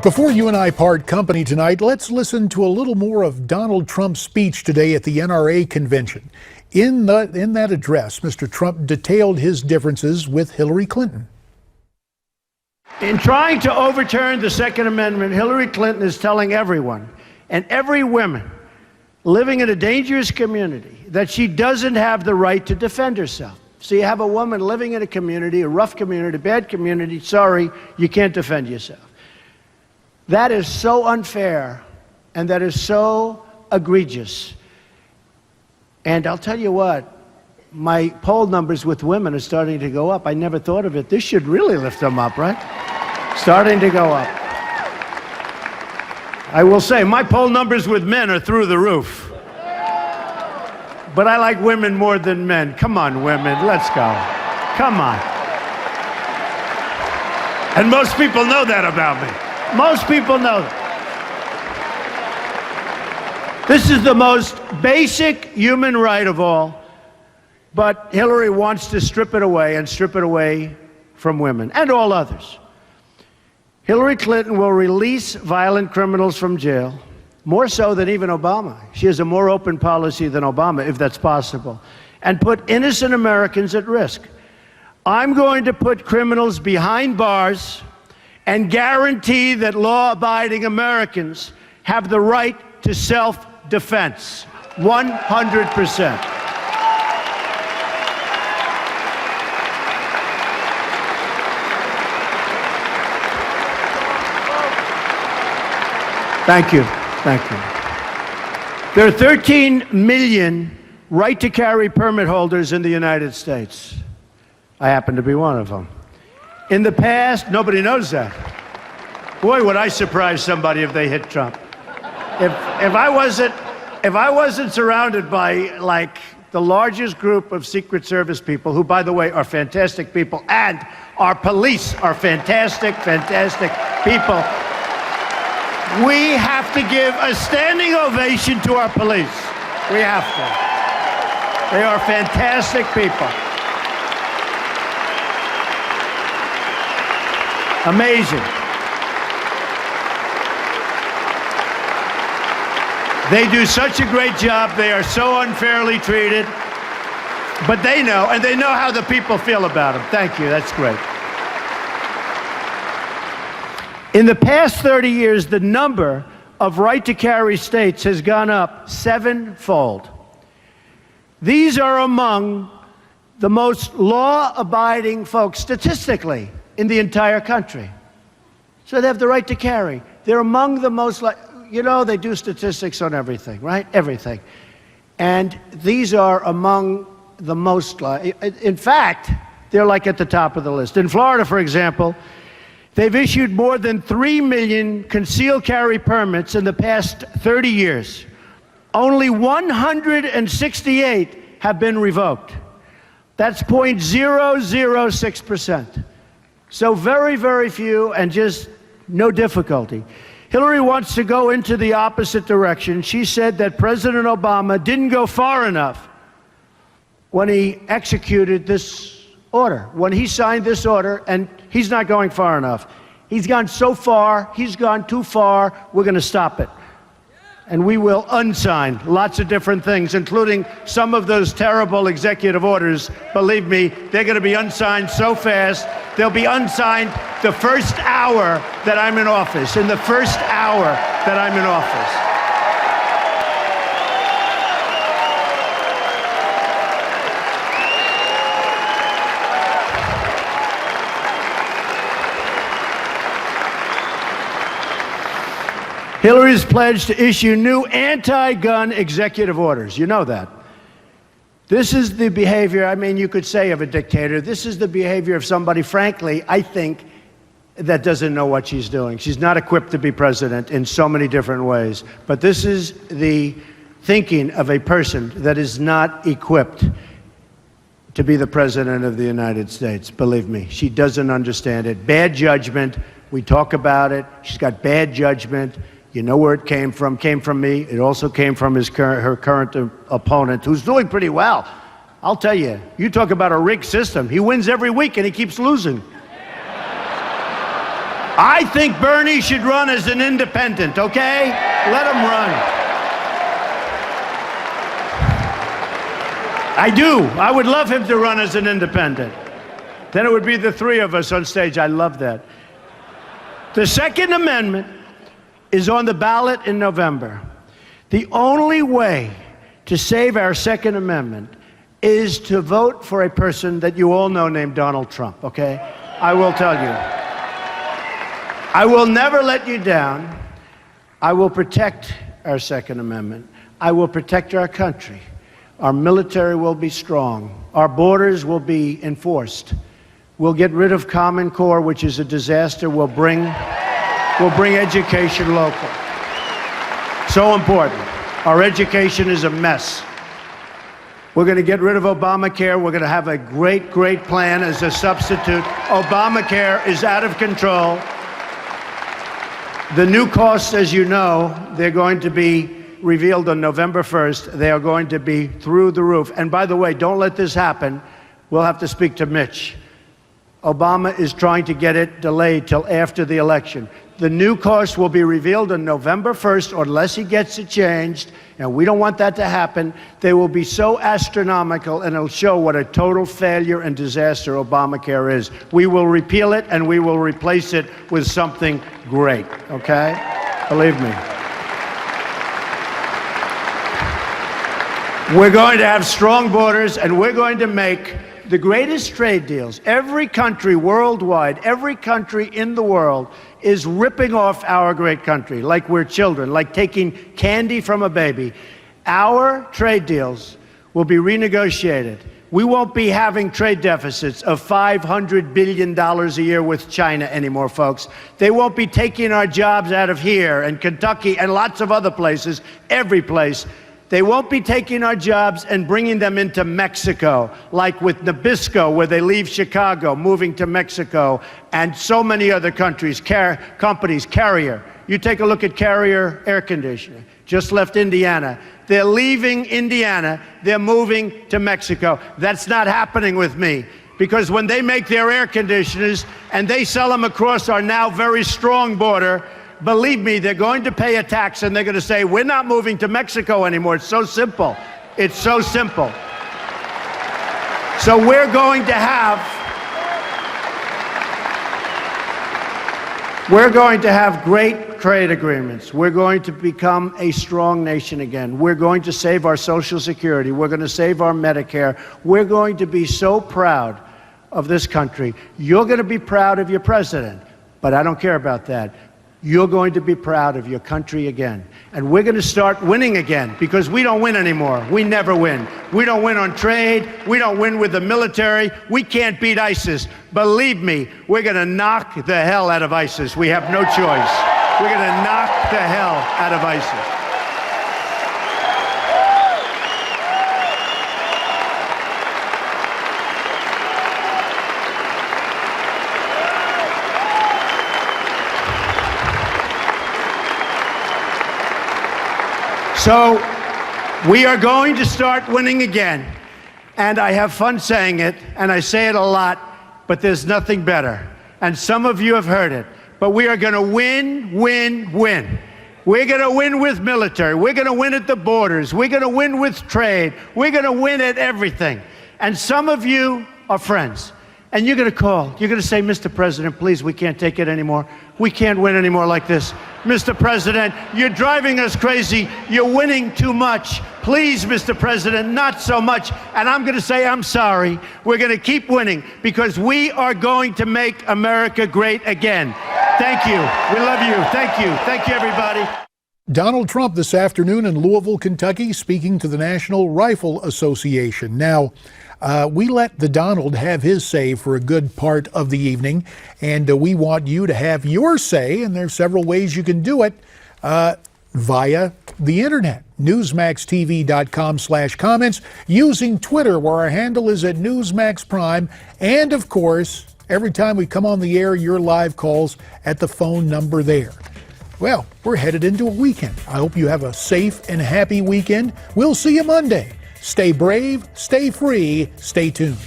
Before you and I part company tonight, let's listen to a little more of Donald Trump's speech today at the NRA convention. In that address, Mr. Trump detailed his differences with Hillary Clinton. In trying to overturn the Second Amendment, Hillary Clinton is telling everyone, and every woman living in a dangerous community, that she doesn't have the right to defend herself. So you have a woman living in a community, a rough community, bad community, sorry, you can't defend yourself. That is so unfair, and that is so egregious. And I'll tell you what, my poll numbers with women are starting to go up. I never thought of it. This should really lift them up, right? Starting to go up. I will say, my poll numbers with men are through the roof. But I like women more than men. Come on, women, let's go. Come on. And most people know that about me. Most people know that. This is the most basic human right of all, but Hillary wants to strip it away and strip it away from women and all others. Hillary Clinton will release violent criminals from jail, more so than even Obama. She has a more open policy than Obama, if that's possible, and put innocent Americans at risk. I'm going to put criminals behind bars and guarantee that law-abiding Americans have the right to self-defense, 100%. Thank you. Thank you. There are 13 million right-to-carry permit holders in the United States. I happen to be one of them. In the past, nobody knows that. Boy, would I surprise somebody if they hit Trump. If I wasn't surrounded by, like, the largest group of Secret Service people, who, by the way, are fantastic people, and our police are fantastic, fantastic people, we have to give a standing ovation to our police. We have to. They are fantastic people. Amazing. They do such a great job. They are so unfairly treated. But they know, and they know how the people feel about them. Thank you. That's great. In the past 30 years, the number of right-to-carry states has gone up 7-fold. These are among the most law-abiding folks, statistically, in the entire country. So they have the right to carry. They're among the most, you know, they do statistics on everything, right? Everything. And these are among the most, in fact, they're like at the top of the list. In Florida, for example, they've issued more than 3 million concealed carry permits in the past 30 years. Only 168 have been revoked. That's 0.006%. So very, very few, and just no difficulty. Hillary wants to go into the opposite direction. She said that President Obama didn't go far enough when he executed this order, when he signed this order, and he's not going far enough. He's gone so far, he's gone too far, we're going to stop it. And we will unsign lots of different things, including some of those terrible executive orders. Believe me, they're going to be unsigned so fast, they'll be unsigned the first hour that I'm in office, in the first hour that I'm in office. Hillary's pledged to issue new anti-gun executive orders. You know that. This is the behavior, I mean, you could say of a dictator. This is the behavior of somebody, frankly, I think, that doesn't know what she's doing. She's not equipped to be president in so many different ways. But this is the thinking of a person that is not equipped to be the president of the United States. Believe me, she doesn't understand it. Bad judgment. We talk about it. She's got bad judgment. You know where it came from me. It also came from her current opponent, who's doing pretty well. I'll tell you, you talk about a rigged system. He wins every week and he keeps losing. I think Bernie should run as an independent, okay? Let him run. I do. I would love him to run as an independent. Then it would be the three of us on stage. I love that. The Second Amendment is on the ballot in November. The only way to save our Second Amendment is to vote for a person that you all know named Donald Trump, okay? I will tell you. I will never let you down. I will protect our Second Amendment. I will protect our country. Our military will be strong. Our borders will be enforced. We'll get rid of Common Core, which is a disaster. We'll bring education local. So important. Our education is a mess. We're going to get rid of Obamacare. We're going to have a great, great plan as a substitute. Obamacare is out of control. The new costs, as you know, they're going to be revealed on November 1st. They are going to be through the roof. And by the way, don't let this happen. We'll have to speak to Mitch. Obama is trying to get it delayed till after the election. The new cost will be revealed on November 1st, unless he gets it changed, and we don't want that to happen. They will be so astronomical, and it'll show what a total failure and disaster Obamacare is. We will repeal it, and we will replace it with something great, okay? Believe me. We're going to have strong borders, and we're going to make the greatest trade deals. Every country worldwide, every country in the world is ripping off our great country like we're children, like taking candy from a baby. Our trade deals will be renegotiated. We won't be having trade deficits of $500 billion a year with China anymore, folks. They won't be taking our jobs out of here and Kentucky and lots of other places, every place. They won't be taking our jobs and bringing them into Mexico, like with Nabisco, where they leave Chicago, moving to Mexico, and so many other countries, companies. Carrier. You take a look at Carrier Air Conditioner. Just left Indiana. They're leaving Indiana. They're moving to Mexico. That's not happening with me. Because when they make their air conditioners and they sell them across our now very strong border, believe me, they're going to pay a tax, and they're going to say, we're not moving to Mexico anymore. It's so simple. It's so simple. So we're going to have great trade agreements. We're going to become a strong nation again. We're going to save our Social Security. We're going to save our Medicare. We're going to be so proud of this country. You're going to be proud of your president, but I don't care about that. You're going to be proud of your country again. And we're going to start winning again, because we don't win anymore. We never win. We don't win on trade. We don't win with the military. We can't beat ISIS. Believe me, we're going to knock the hell out of ISIS. We have no choice. We're going to knock the hell out of ISIS. So we are going to start winning again. And I have fun saying it, and I say it a lot, but there's nothing better. And some of you have heard it. But we are going to win, win, win. We're going to win with military. We're going to win at the borders. We're going to win with trade. We're going to win at everything. And some of you are friends. And you're going to call. You're going to say, Mr. President, please, we can't take it anymore. We can't win anymore like this. Mr. President, you're driving us crazy. You're winning too much. Please, Mr. President, not so much. And I'm going to say, I'm sorry. We're going to keep winning, because we are going to make America great again. Thank you. We love you. Thank you. Thank you, everybody. Donald Trump this afternoon in Louisville, Kentucky, speaking to the National Rifle Association. Now, we let the Donald have his say for a good part of the evening, and we want you to have your say, and there's several ways you can do it via the internet. NewsmaxTV.com/comments, using Twitter, where our handle is at Newsmax Prime, and of course, every time we come on the air, your live calls at the phone number there. Well, we're headed into a weekend. I hope you have a safe and happy weekend. We'll see you Monday. Stay brave, stay free, stay tuned.